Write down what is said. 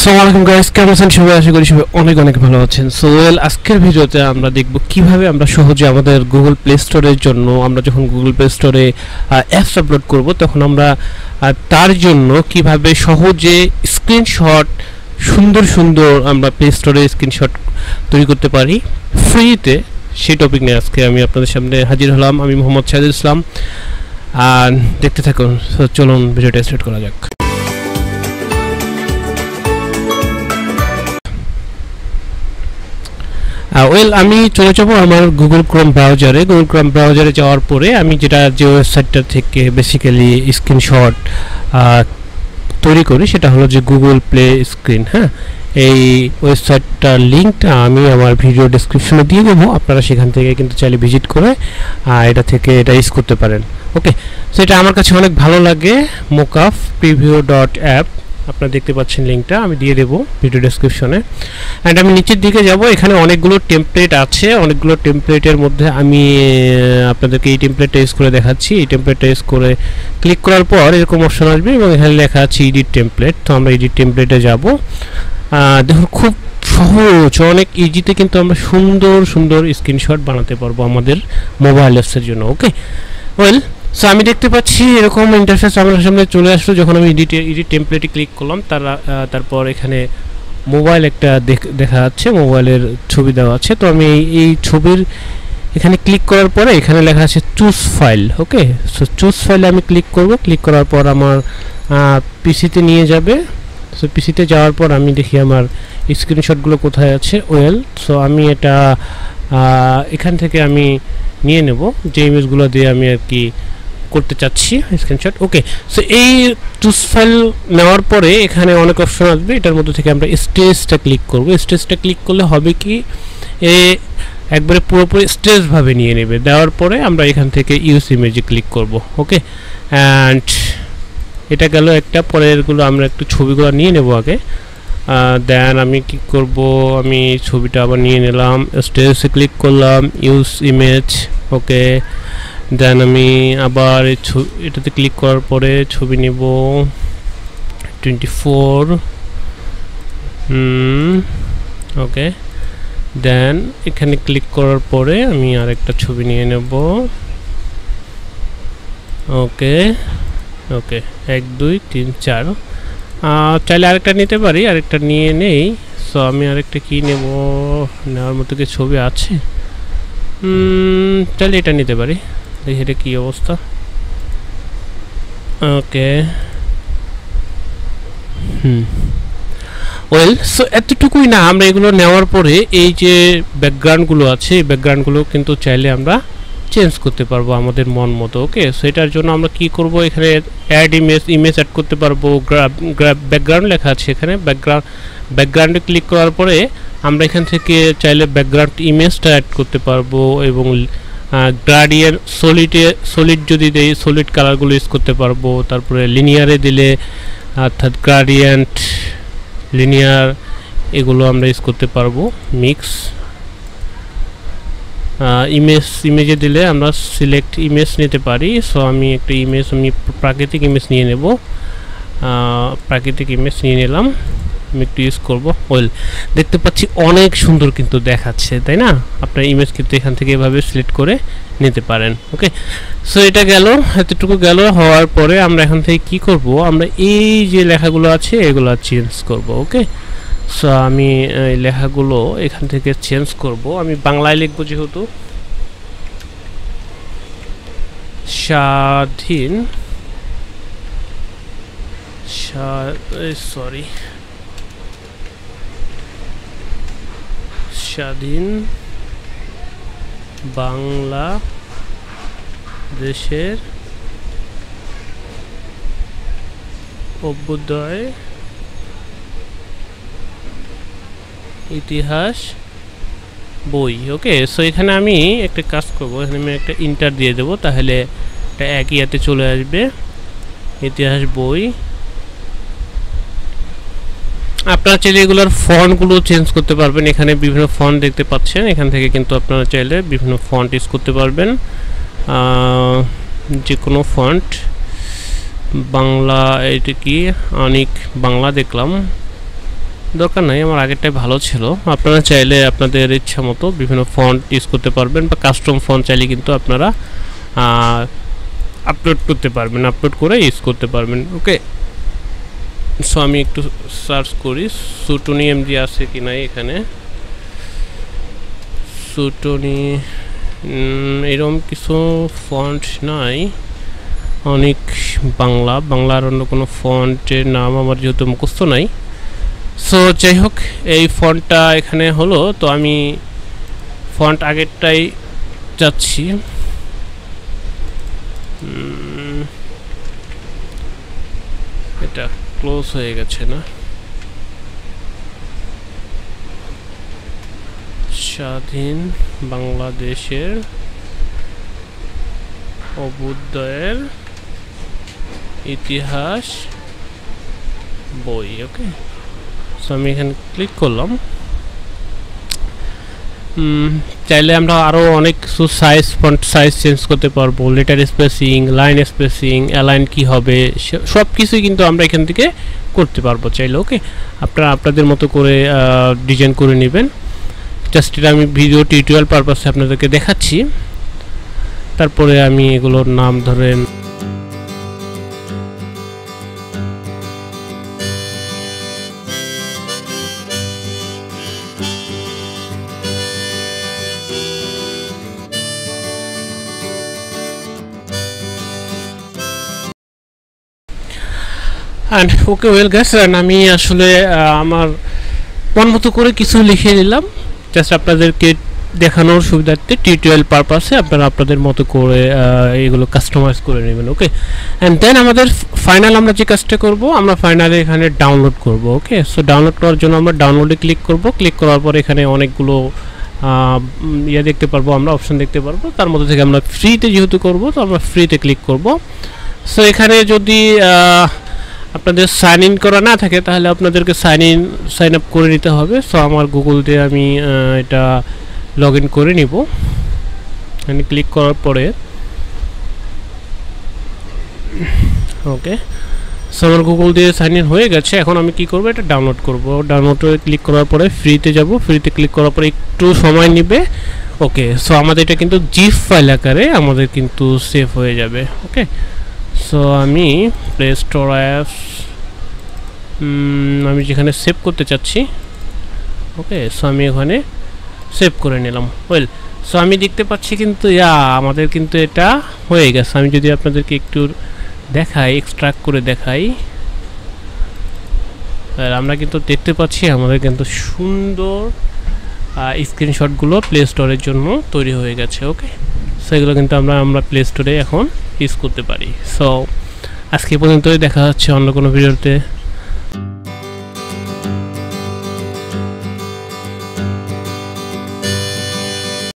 আসসালামু আলাইকুম গাইস, কেমন আছেন সবাই? আশা করি সবাই অনেক অনেক ভালো আছেন। সো আজকের ভিডিওতে আমরা দেখব কিভাবে আমরা সহজে আমাদের গুগল প্লে স্টোরের জন্য আমরা যখন গুগল প্লে স্টোরে অ্যাপস আপলোড করব তখন আমরা তার জন্য কিভাবে সহজে স্ক্রিনশট সুন্দর সুন্দর আমরা প্লে স্টোরে স্ক্রিনশট তৈরি করতে পারি ফ্রিতে, সেই টপিক নিয়ে আজকে আমি আপনাদের সামনে হাজির হলাম। আমি মোহাম্মদ শাহিদুল ইসলাম, আর দেখতে থাকুন। সো চলুন ভিডিওটা স্টার্ট করা যাক। আমি চলে যাবো আমার গুগল ক্রোম ব্রাউজারে যাওয়ার পরে আমি যে ওয়েবসাইটটা থেকে বেসিক্যালি স্ক্রিনশট তৈরি করি সেটা হলো যে গুগল প্লে স্ক্রিন। হ্যাঁ, এই ওয়েবসাইটটার লিঙ্কটা আমি আমার ভিডিও ডেসক্রিপশনে দিয়ে দেবো, আপনারা সেখান থেকে কিন্তু চাইলে ভিজিট করে এটা থেকে এটা ইউজ করতে পারেন। ওকে, সো এটা আমার কাছে অনেক ভালো লাগে, মোকাফ preview.app। আপনারা দেখতে পাচ্ছেন লিঙ্কটা আমি দিয়ে দেবো ভিডিও ডেসক্রিপশনে। অ্যান্ড আমি নিচের দিকে যাব, এখানে অনেকগুলো টেমপ্লেট আছে। অনেকগুলো টেমপ্লেটের মধ্যে আমি আপনাদেরকে এই টেমপ্লেটটা ইউজ করে দেখাচ্ছি। এই টেমপ্লেটটা ইউজ করে ক্লিক করার পর এরকম অপশন আসবে এবং এখানে লেখা আছে এডিট টেমপ্লেট। তো আমরা এডিট টেমপ্লেটে যাব। দেখুন, খুব সহজ, অনেক ইজিতে কিন্তু আমরা সুন্দর সুন্দর স্ক্রিনশট বানাতে পারবো আমাদের মোবাইল অ্যাপসের জন্য। ওকে, ওয়েল, সো আমি দেখতে পাচ্ছি এরকম ইন্টারফেস আমার সামনে চলে আসলো যখন আমি এডিট টেমপ্লেটে ক্লিক করলাম। তারপর এখানে মোবাইল একটা দেখা যাচ্ছে, মোবাইলের ছবি দেওয়া আছে। তো আমি এই ছবির এখানে ক্লিক করার পরে এখানে লেখা আছে চুজ ফাইল। ওকে, সো চুজ ফাইলে আমি ক্লিক করব। ক্লিক করার পর আমার পিসিতে নিয়ে যাবে। সো পিসিতে যাওয়ার পর আমি দেখি আমার স্ক্রিনশটগুলো কোথায় আছে। ওয়েল, সো আমি এটা এখান থেকে আমি নিয়ে নেব যে ইমেজগুলো দিয়ে আমি আর কি করতে চাচ্ছি স্ক্রিনশট। ওকে, সো এই চুজ ফাইল নেওয়ার পরে এখানে অনেক অপশন আসবে, এটার মধ্যে থেকে আমরা স্টেজটা ক্লিক করব। স্টেজটা ক্লিক করলে হবে কি, একবারে পুরোপুরি স্টেজভাবে নিয়ে নেবে। দেওয়ার পরে আমরা এখান থেকে ইউজ ইমেজে ক্লিক করব। ওকে, অ্যান্ড এটা গেল একটা। পরেরগুলো আমরা একটু ছবিগুলো নিয়ে নেব আগে, দেন আমি কি করব, আমি ছবিটা আবার নিয়ে নিলাম, স্টেজে ক্লিক করলাম, ইউজ ইমেজ। ওকে, দেন আমি আবার এটাতে ক্লিক করার পরে ছবি নেব 24। ওকে, দেন এখানে ক্লিক করার পরে আমি আরেকটা ছবি নিয়ে নেব। ওকে ওকে, 1 2 3 4। চাইলে আরেকটা নিতে পারি, আরেকটা নিয়ে নেই। সো আমি আরেকটা কি নেব, নেওয়ার মতো কি ছবি আছে? চাইলে এটা নিতে পারি, দেখি এটা কী অবস্থা। ওকে, ওয়েল, সো এতটুকুই না, আমরা এগুলো নেওয়ার পরে এই যে ব্যাকগ্রাউন্ডগুলো আছে এই ব্যাকগ্রাউন্ডগুলো কিন্তু চাইলে আমরা চেঞ্জ করতে পারবো আমাদের মন মতো। ওকে, সো এটার জন্য আমরা কি করব, এখানে অ্যাড ইমেজ অ্যাড করতে পারবো। ব্যাকগ্রাউন্ড লেখা আছে এখানে, ব্যাকগ্রাউন্ডে ক্লিক করার পরে আমরা এখান থেকে চাইলে ব্যাকগ্রাউন্ড ইমেজটা অ্যাড করতে পারবো এবং গ্রাডিয়েন্ট সলিড যদি দেই সলিড কালারগুলো ইউজ করতে পারবো। তারপরে লিনিয়ারে দিলে অর্থাৎ গ্রাডিয়েন্ট, লিনিয়ার, এগুলো আমরা ইউজ করতে পারবো। মিক্স ইমেজে দিলে আমরা সিলেক্ট ইমেজ নিতে পারি। সো আমি একটা ইমেজ, আমি প্রাকৃতিক ইমেজ নিয়ে নেব। প্রাকৃতিক ইমেজ নিয়ে নিলাম, আমি একটু ইউজ করবো। ওয়েল, দেখতে পাচ্ছি অনেক সুন্দর কিন্তু দেখাচ্ছে, তাই না? আপনার ইমেজ কিন্তু এখান থেকে এভাবে সিলেক্ট করে নিতে পারেন। ওকে, সো এটা গেল, এতটুকু গেল। হওয়ার পরে আমরা এখান থেকে কি করব, আমরা এই যে লেখাগুলো আছে এগুলো চেঞ্জ করব। ওকে, সো আমি এই লেখাগুলো এখান থেকে চেঞ্জ করব। আমি বাংলায় লিখবো, যেহেতু স্বাধীন স্বাধীন বাংলাদেশের অভ্যুদয় ইতিহাস বই। ওকে, সো এখানে আমি একটা কাজ করব, এখানে আমি একটা ইন্টার দিয়ে দেবো, তাহলে এটা একই ইয়াতে চলে আসবে, ইতিহাস বই। আপনারা চাইলে এগুলোর ফন্টগুলো চেঞ্জ করতে পারবেন। এখানে বিভিন্ন ফন্ট দেখতে পাচ্ছেন, এখান থেকে কিন্তু আপনারা চাইলে বিভিন্ন ফন্ট ইউজ করতে পারবেন, যে কোনো ফন্ট। বাংলা, এটা কি অনেক বাংলা দেখলাম, দরকার নাই, আমার আগেরটাই ভালো ছিল। আপনারা চাইলে আপনাদের ইচ্ছা মতো বিভিন্ন ফন্ট ইউজ করতে পারবেন, বা কাস্টম ফন্ট চাইলে কিন্তু আপনারা আপলোড করতে পারবেন, আপলোড করে ইউজ করতে পারবেন। ওকে, সো আমি একটু সার্চ করি সুটনি এমজি আছে কি নাই এখানে। সুটনি এরকম কিছু ফন্ট নাই, অনেক বাংলার অন্য কোনো ফন্টের নাম আমার যেহেতু মুখস্থ নাই। সো যাই হোক, এই ফন্টটা এখানে হলো, তো আমি ফন্ট আগেরটাই যাচ্ছি। এটা ক্লোজ হয়ে গেছে না? স্বাধীন বাংলাদেশের অভ্যুদয়ের ইতিহাস বই। ওকে, সো আমি এখানে ক্লিক করলাম। চাইলে আমরা আরও অনেক কিছু ফন্ট সাইজ চেঞ্জ করতে পারবো, letter spacing, line spacing, align কি হবে, সব কিছুই কিন্তু আমরা এখান থেকে করতে পারবো চাইলে। ওকে, আপনারা আপনাদের মতো করে ডিজাইন করে নেবেন। জাস্ট এটা আমি ভিডিও টিউটোরিয়াল পারপাসে আপনাদেরকে দেখাচ্ছি। তারপরে আমি এগুলোর নাম ধরেন অ্যান্ড ওকে ওয়েল গাইস, আমি আসলে আমার মন মতো করে কিছু লিখে নিলাম, জাস্ট আপনাদেরকে দেখানোর সুবিধার্থে টিউটোরিয়াল পারপাসে আপনারা আপনাদের মতো করে এগুলো কাস্টমাইজ করে নেবেন। ওকে, অ্যান্ড দেন আমাদের ফাইনাল আমরা যে কাজটা করব, আমরা ফাইনালে এখানে ডাউনলোড করব। ওকে, সো ডাউনলোড করার জন্য আমরা ডাউনলোডে ক্লিক করব। ক্লিক করার পর এখানে অনেকগুলো ইয়ে দেখতে পারবো, আমরা অপশন দেখতে পারবো। তার মধ্যে থেকে আমরা ফ্রিতে যেহেতু করব, তো আমরা ফ্রিতে ক্লিক করব। সো এখানে যদি আপনাদের সাইন ইন করা না থাকে, তাহলে আপনাদেরকে সাইন আপ করে নিতে হবে। সো আমার গুগল দিয়ে আমি এটা লগ ইন করে নিব। এখানে ক্লিক করার পরে ওকে, সো আমার গুগল দিয়ে সাইন ইন হয়ে গেছে। এখন আমি কি করব, এটা ডাউনলোড করব। ডাউনলোডে ক্লিক করার পরে ফ্রিতে যাব। ফ্রিতে ক্লিক করার পরে একটু সময় নেবে। ওকে, সো আমাদের এটা কিন্তু জিপ ফাইল আকারে আমাদের কিন্তু সেভ হয়ে যাবে। ওকে, সো আমি প্লে স্টোর অ্যাপস আমি যেখানে সেভ করতে চাচ্ছি, ওকে, সো আমি ওখানে সেভ করে নিলাম। ওয়েল, সো আমি দেখতে পাচ্ছি কিন্তু আমাদের কিন্তু এটা হয়ে গেছে। আমি যদি আপনাদেরকে একটু দেখাই, এক্সট্রাক্ট করে দেখাই, আমরা কিন্তু দেখতে পাচ্ছি আমাদের কিন্তু সুন্দর স্ক্রিনশটগুলো প্লে স্টোরের জন্য তৈরি হয়ে গেছে। ওকে, সো এগুলো কিন্তু আমরা প্লে স্টোরে এখন ইউজ করতে পারি। সো আজকে পর্যন্তই, দেখা হচ্ছে অন্য কোনো ভিডিওতে।